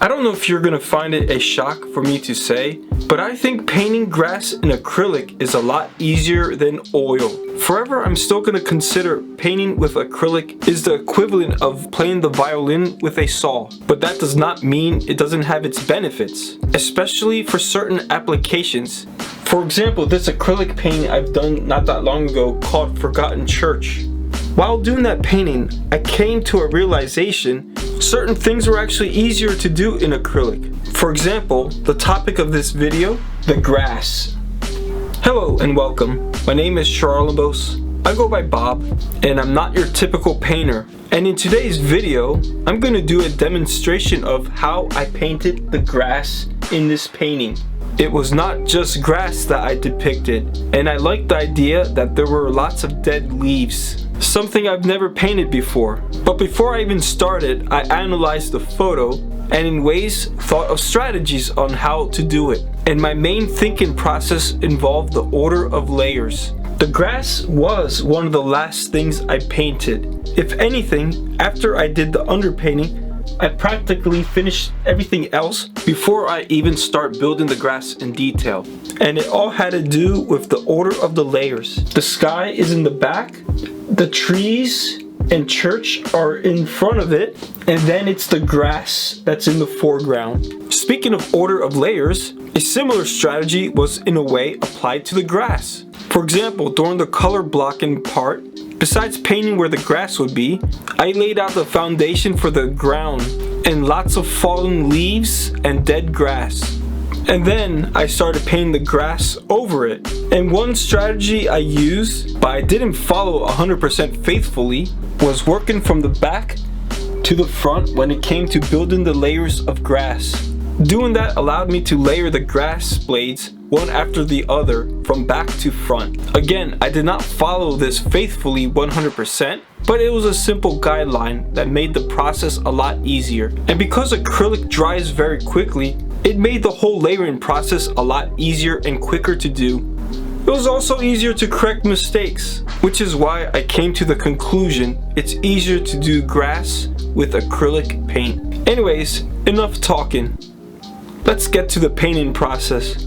I don't know if you're gonna find it a shock for me to say, but I think painting grass in acrylic is a lot easier than oil. Forever, I'm still gonna consider painting with acrylic is the equivalent of playing the violin with a saw. But that does not mean it doesn't have its benefits, especially for certain applications. For example, this acrylic painting I've done not that long ago called Forgotten Church. While doing that painting, I came to a realization certain things were actually easier to do in acrylic. For example, the topic of this video, the grass. Hello and welcome. My name is Charlambos. I go by Bob, and I'm not your typical painter. And in today's video, I'm going to do a demonstration of how I painted the grass in this painting. It was not just grass that I depicted, and I liked the idea that there were lots of dead leaves. Something I've never painted before. But before I even started, I analyzed the photo and in ways thought of strategies on how to do it. And my main thinking process involved the order of layers. The grass was one of the last things I painted. If anything, after I did the underpainting, I practically finished everything else before I even start building the grass in detail. And it all had to do with the order of the layers. The sky is in the back, the trees and church are in front of it, and then it's the grass that's in the foreground. Speaking of order of layers, a similar strategy was in a way applied to the grass. For example, during the color blocking part, besides painting where the grass would be, I laid out the foundation for the ground and lots of fallen leaves and dead grass. And then I started painting the grass over it. And one strategy I used, but I didn't follow 100% faithfully, was working from the back to the front when it came to building the layers of grass. Doing that allowed me to layer the grass blades one after the other from back to front. Again, I did not follow this faithfully 100%, but it was a simple guideline that made the process a lot easier. And because acrylic dries very quickly, it made the whole layering process a lot easier and quicker to do. It was also easier to correct mistakes, which is why I came to the conclusion it's easier to do grass with acrylic paint. Anyways, enough talking. Let's get to the painting process.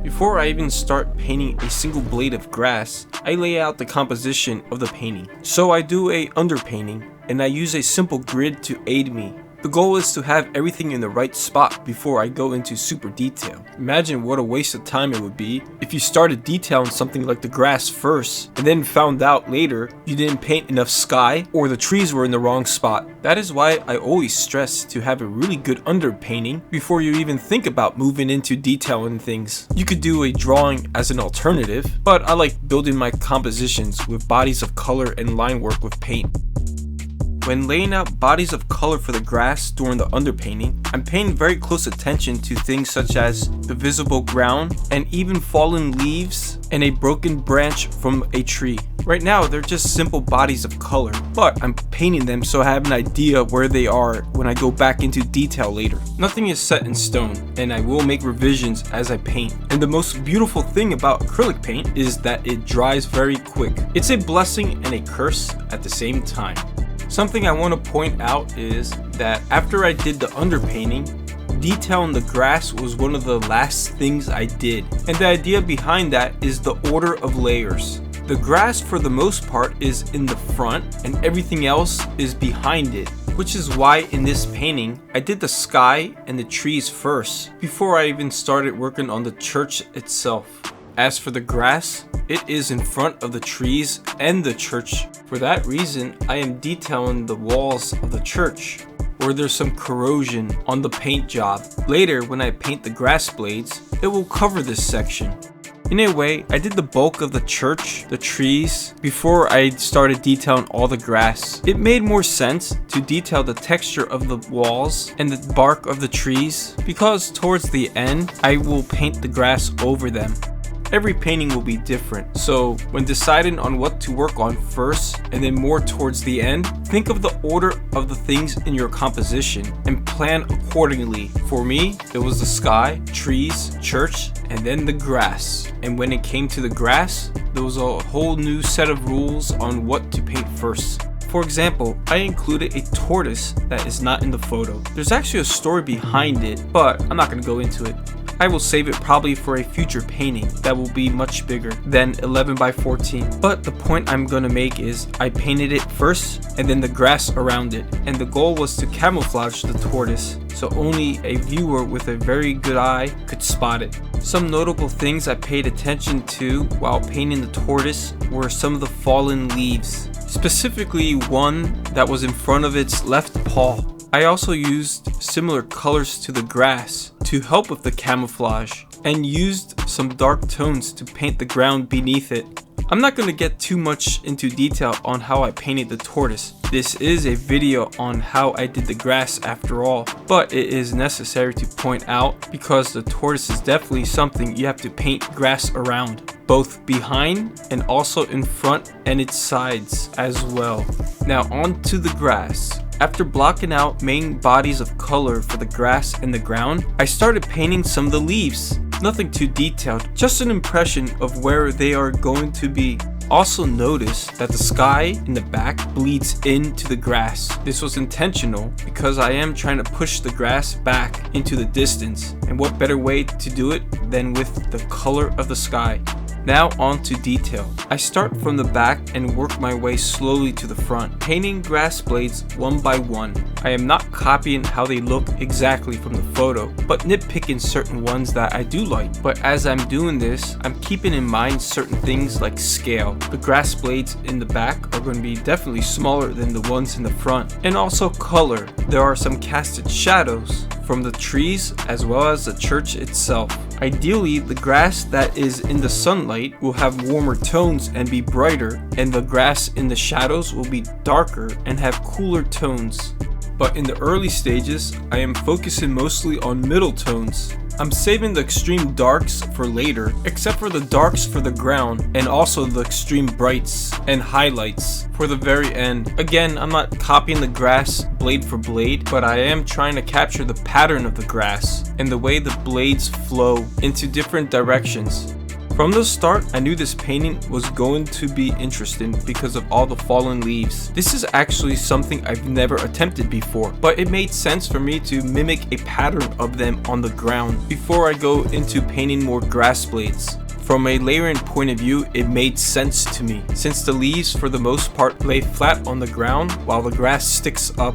Before I even start painting a single blade of grass, I lay out the composition of the painting. So I do a underpainting, and I use a simple grid to aid me. The goal is to have everything in the right spot before I go into super detail. Imagine what a waste of time it would be if you started detailing something like the grass first and then found out later you didn't paint enough sky or the trees were in the wrong spot. That is why I always stress to have a really good underpainting before you even think about moving into detailing things. You could do a drawing as an alternative, but I like building my compositions with bodies of color and line work with paint. When laying out bodies of color for the grass during the underpainting, I'm paying very close attention to things such as the visible ground and even fallen leaves and a broken branch from a tree. Right now, they're just simple bodies of color, but I'm painting them so I have an idea where they are when I go back into detail later. Nothing is set in stone, and I will make revisions as I paint. And the most beautiful thing about acrylic paint is that it dries very quick. It's a blessing and a curse at the same time. Something I want to point out is that after I did the underpainting, detailing the grass was one of the last things I did. And the idea behind that is the order of layers. The grass for the most part is in the front and everything else is behind it, which is why in this painting I did the sky and the trees first before I even started working on the church itself. As for the grass, it is in front of the trees and the church. For that reason, I am detailing the walls of the church, where there's some corrosion on the paint job. Later, when I paint the grass blades, it will cover this section. In a way, I did the bulk of the church, the trees, before I started detailing all the grass. It made more sense to detail the texture of the walls and the bark of the trees, because towards the end, I will paint the grass over them. Every painting will be different, so when deciding on what to work on first and then more towards the end, think of the order of the things in your composition and plan accordingly. For me, it was the sky, trees, church, and then the grass. And when it came to the grass, there was a whole new set of rules on what to paint first. For example, I included a tortoise that is not in the photo. There's actually a story behind it, but I'm not going to go into it. I will save it probably for a future painting that will be much bigger than 11 by 14. But the point I'm going to make is I painted it first and then the grass around it. And the goal was to camouflage the tortoise so only a viewer with a very good eye could spot it. Some notable things I paid attention to while painting the tortoise were some of the fallen leaves. Specifically one that was in front of its left paw. I also used similar colors to the grass to help with the camouflage and used some dark tones to paint the ground beneath it. I'm not going to get too much into detail on how I painted the tortoise. This is a video on how I did the grass after all, but it is necessary to point out because the tortoise is definitely something you have to paint grass around, both behind and also in front and its sides as well. Now on to the grass. After blocking out main bodies of color for the grass and the ground, I started painting some of the leaves. Nothing too detailed, just an impression of where they are going to be. Also notice that the sky in the back bleeds into the grass. This was intentional because I am trying to push the grass back into the distance, and what better way to do it than with the color of the sky. Now on to detail. I start from the back and work my way slowly to the front, painting grass blades one by one. I am not copying how they look exactly from the photo, but nitpicking certain ones that I do like. But as I'm doing this, I'm keeping in mind certain things like scale. The grass blades in the back are going to be definitely smaller than the ones in the front. And also color. There are some casted shadows from the trees as well as the church itself. Ideally, the grass that is in the sunlight will have warmer tones and be brighter, and the grass in the shadows will be darker and have cooler tones. But in the early stages, I am focusing mostly on middle tones. I'm saving the extreme darks for later, except for the darks for the ground and also the extreme brights and highlights for the very end. Again, I'm not copying the grass blade for blade, but I am trying to capture the pattern of the grass and the way the blades flow into different directions. From the start, I knew this painting was going to be interesting because of all the fallen leaves. This is actually something I've never attempted before, but it made sense for me to mimic a pattern of them on the ground before I go into painting more grass blades. From a layering point of view, it made sense to me, since the leaves for the most part lay flat on the ground while the grass sticks up.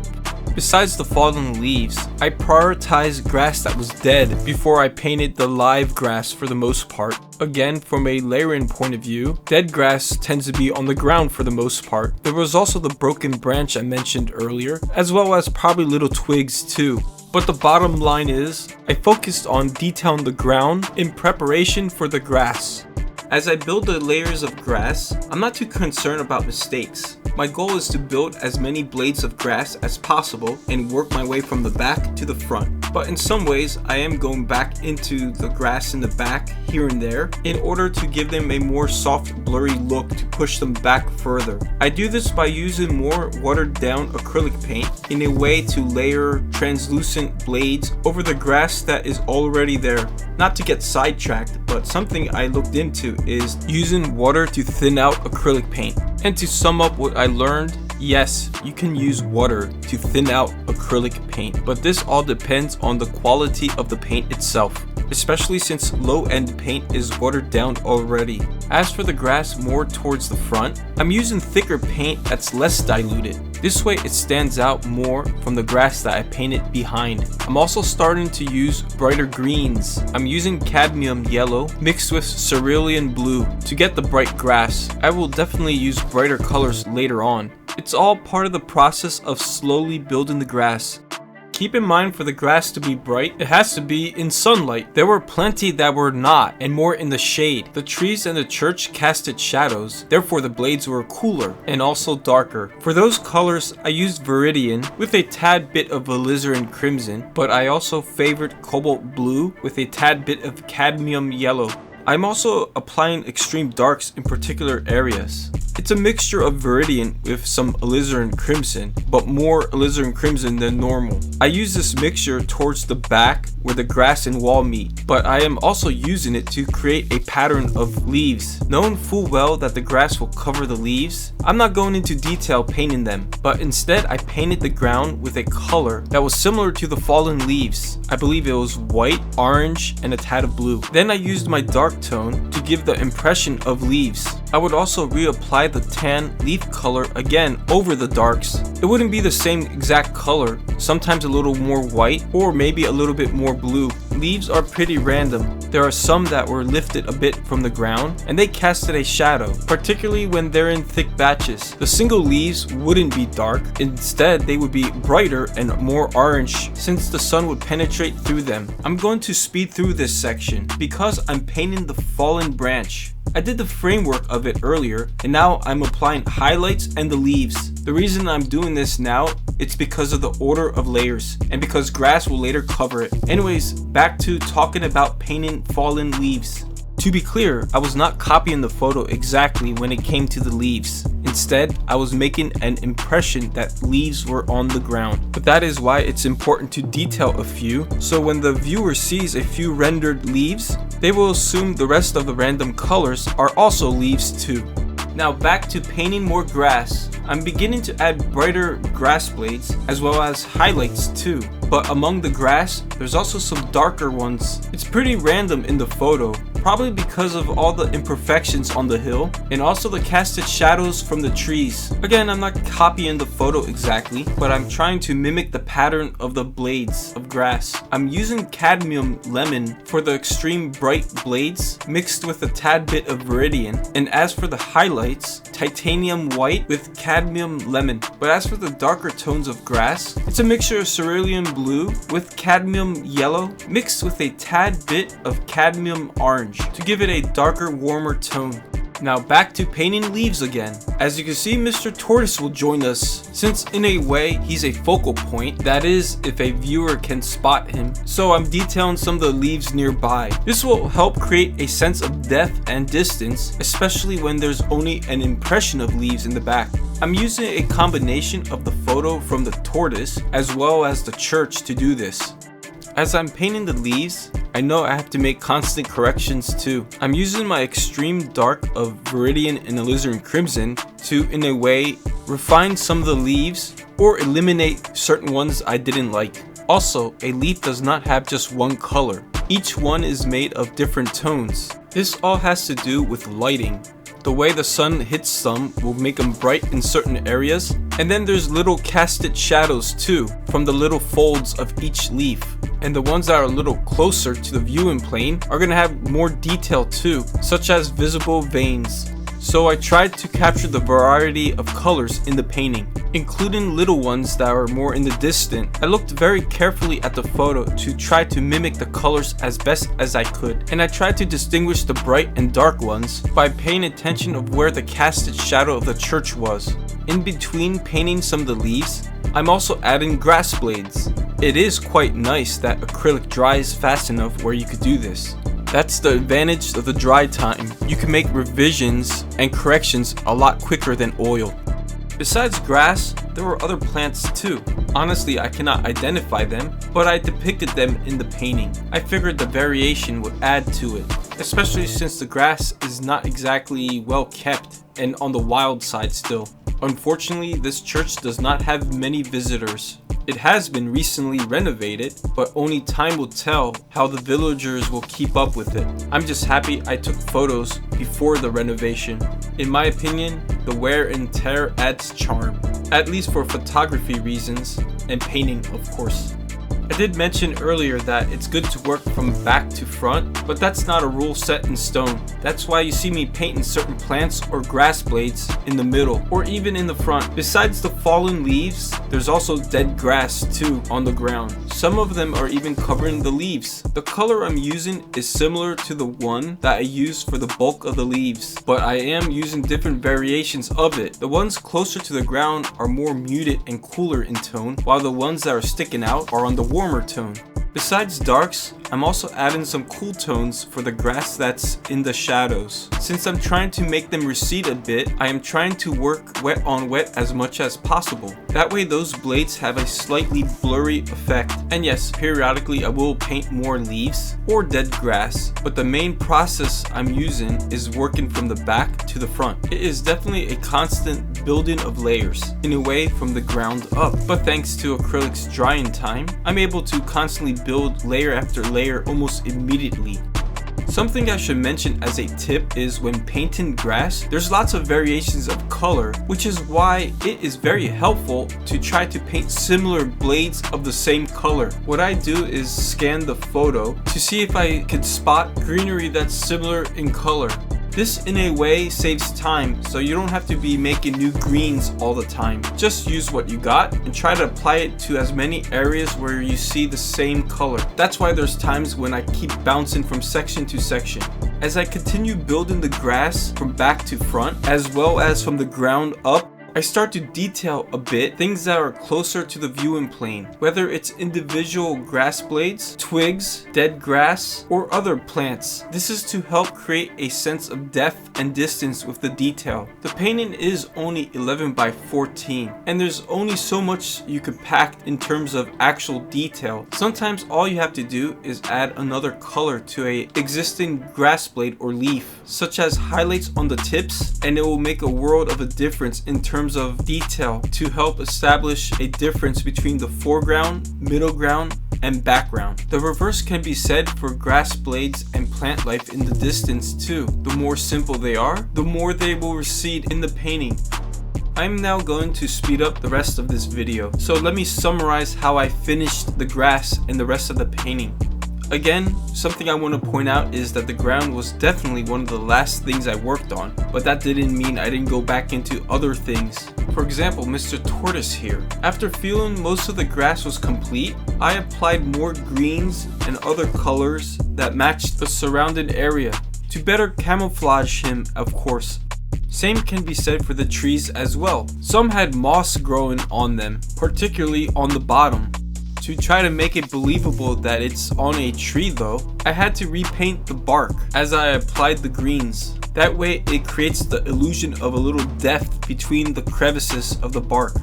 Besides the fallen leaves, I prioritized grass that was dead before I painted the live grass for the most part. Again, from a layering point of view, dead grass tends to be on the ground for the most part. There was also the broken branch I mentioned earlier, as well as probably little twigs too. But the bottom line is, I focused on detailing the ground in preparation for the grass. As I build the layers of grass, I'm not too concerned about mistakes. My goal is to build as many blades of grass as possible and work my way from the back to the front. But in some ways, I am going back into the grass in the back here and there in order to give them a more soft, blurry look to push them back further. I do this by using more watered down acrylic paint in a way to layer translucent blades over the grass that is already there. Not to get sidetracked, but something I looked into is using water to thin out acrylic paint. And to sum up what I learned, yes, you can use water to thin out acrylic paint, but this all depends on the quality of the paint itself, especially since low-end paint is watered down already. As for the grass more towards the front, I'm using thicker paint that's less diluted. This way it stands out more from the grass that I painted behind. I'm also starting to use brighter greens. I'm using cadmium yellow mixed with cerulean blue to get the bright grass. I will definitely use brighter colors later on. It's all part of the process of slowly building the grass. Keep in mind, for the grass to be bright, it has to be in sunlight. There were plenty that were not, and more in the shade. The trees and the church casted shadows, therefore the blades were cooler and also darker. For those colors, I used Viridian with a tad bit of alizarin crimson, but I also favored cobalt blue with a tad bit of cadmium yellow. I'm also applying extreme darks in particular areas. It's a mixture of Viridian with some alizarin crimson, but more alizarin crimson than normal. I use this mixture towards the back where the grass and wall meet, but I am also using it to create a pattern of leaves. Knowing full well that the grass will cover the leaves, I'm not going into detail painting them, but instead I painted the ground with a color that was similar to the fallen leaves. I believe it was white, orange, and a tad of blue. Then I used my dark tone to give the impression of leaves. I would also reapply the tan leaf color again over the darks. It wouldn't be the same exact color, sometimes a little more white or maybe a little bit more blue. Leaves are pretty random. There are some that were lifted a bit from the ground and they casted a shadow, particularly when they're in thick batches. The single leaves wouldn't be dark, instead they would be brighter and more orange since the sun would penetrate through them. I'm going to speed through this section because I'm painting the fallen branch. I did the framework of it earlier and now I'm applying highlights and the leaves. The reason I'm doing this now, it's because of the order of layers and because grass will later cover it. Anyways, back to talking about painting fallen leaves. To be clear, I was not copying the photo exactly when it came to the leaves. Instead, I was making an impression that leaves were on the ground. But that is why it's important to detail a few, so when the viewer sees a few rendered leaves, they will assume the rest of the random colors are also leaves too. Now back to painting more grass. I'm beginning to add brighter grass blades as well as highlights too. But among the grass, there's also some darker ones. It's pretty random in the photo, probably because of all the imperfections on the hill and also the casted shadows from the trees. Again, I'm not copying the photo exactly, but I'm trying to mimic the pattern of the blades of grass. I'm using cadmium lemon for the extreme bright blades mixed with a tad bit of Viridian, and as for the highlights, titanium white with cadmium lemon. But as for the darker tones of grass, it's a mixture of cerulean blue with cadmium yellow mixed with a tad bit of cadmium orange to give it a darker, warmer tone. Now back to painting leaves again. As you can see, Mr. Tortoise will join us, since in a way he's a focal point, that is if a viewer can spot him. So I'm detailing some of the leaves nearby. This will help create a sense of depth and distance, especially when there's only an impression of leaves in the back. I'm using a combination of the photo from the tortoise as well as the church to do this. As I'm painting the leaves, I know I have to make constant corrections too. I'm using my extreme dark of Viridian and alizarin crimson to, in a way, refine some of the leaves or eliminate certain ones I didn't like. Also, a leaf does not have just one color. Each one is made of different tones. This all has to do with lighting. The way the sun hits some will make them bright in certain areas, and then there's little casted shadows too from the little folds of each leaf. And the ones that are a little closer to the viewing plane are going to have more detail too, such as visible veins. So I tried to capture the variety of colors in the painting, including little ones that are more in the distant. I looked very carefully at the photo to try to mimic the colors as best as I could, and I tried to distinguish the bright and dark ones by paying attention of where the casted shadow of the church was. In between painting some of the leaves, I'm also adding grass blades. It is quite nice that acrylic dries fast enough where you could do this. That's the advantage of the dry time. You can make revisions and corrections a lot quicker than oil. Besides grass, there were other plants too. Honestly, I cannot identify them, but I depicted them in the painting. I figured the variation would add to it, especially since the grass is not exactly well kept and on the wild side still. Unfortunately, this church does not have many visitors. It has been recently renovated, but only time will tell how the villagers will keep up with it. I'm just happy I took photos before the renovation. In my opinion, the wear and tear adds charm, at least for photography reasons, and painting of course. I did mention earlier that it's good to work from back to front, but that's not a rule set in stone. That's why you see me painting certain plants or grass blades in the middle, or even in the front. Besides the fallen leaves, there's also dead grass too on the ground. Some of them are even covering the leaves. The color I'm using is similar to the one that I used for the bulk of the leaves, but I am using different variations of it. The ones closer to the ground are more muted and cooler in tone, while the ones that are sticking out are on the warmer tone. Besides darks, I'm also adding some cool tones for the grass that's in the shadows. Since I'm trying to make them recede a bit, I am trying to work wet on wet as much as possible. That way those blades have a slightly blurry effect. And yes, periodically I will paint more leaves or dead grass, but the main process I'm using is working from the back to the front. It is definitely a constant building of layers, in a way from the ground up. But thanks to acrylic's drying time, I'm able to constantly build layer after layer almost immediately. Something I should mention as a tip is when painting grass, there's lots of variations of color, which is why it is very helpful to try to paint similar blades of the same color. What I do is scan the photo to see if I could spot greenery that's similar in color. This in a way saves time, so you don't have to be making new greens all the time. Just use what you got and try to apply it to as many areas where you see the same color. That's why there's times when I keep bouncing from section to section. As I continue building the grass from back to front, as well as from the ground up, I start to detail a bit things that are closer to the viewing plane, whether it's individual grass blades, twigs, dead grass, or other plants. This is to help create a sense of depth and distance with the detail. The painting is only 11 by 14, and there's only so much you could pack in terms of actual detail. Sometimes all you have to do is add another color to a existing grass blade or leaf, such as highlights on the tips, and it will make a world of a difference in terms of detail to help establish a difference between the foreground, middle ground, and background. The reverse can be said for grass blades and plant life in the distance too. The more simple they are, the more they will recede in the painting. I'm now going to speed up the rest of this video, so let me summarize how I finished the grass and the rest of the painting. Again, something I want to point out is that the ground was definitely one of the last things I worked on, but that didn't mean I didn't go back into other things. For example, Mr. Tortoise here. After feeling most of the grass was complete, I applied more greens and other colors that matched the surrounding area to better camouflage him, of course. Same can be said for the trees as well. Some had moss growing on them, particularly on the bottom. To try to make it believable that it's on a tree though, I had to repaint the bark as I applied the greens. That way it creates the illusion of a little depth between the crevices of the bark.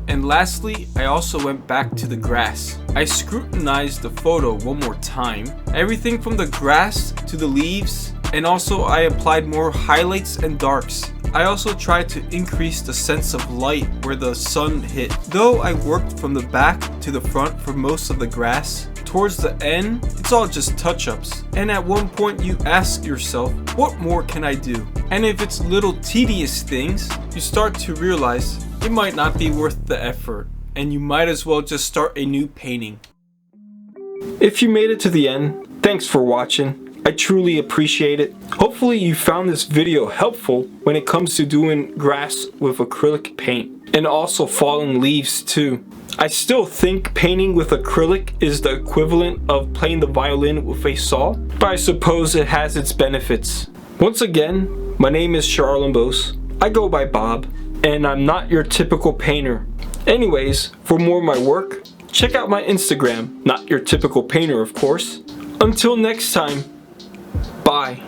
And lastly, I also went back to the grass. I scrutinized the photo one more time, everything from the grass to the leaves, and also I applied more highlights and darks. I also tried to increase the sense of light where the sun hit. Though I worked from the back to the front for most of the grass, towards the end, it's all just touch-ups. And at one point you ask yourself, what more can I do? And if it's little tedious things, you start to realize it might not be worth the effort, and you might as well just start a new painting. If you made it to the end, thanks for watching. I truly appreciate it. Hopefully you found this video helpful when it comes to doing grass with acrylic paint, and also fallen leaves too. I still think painting with acrylic is the equivalent of playing the violin with a saw, but I suppose it has its benefits. Once again, my name is Charlambos. I go by Bob, and I'm not your typical painter. Anyways, for more of my work, check out my Instagram. Not your typical painter, of course. Until next time, bye.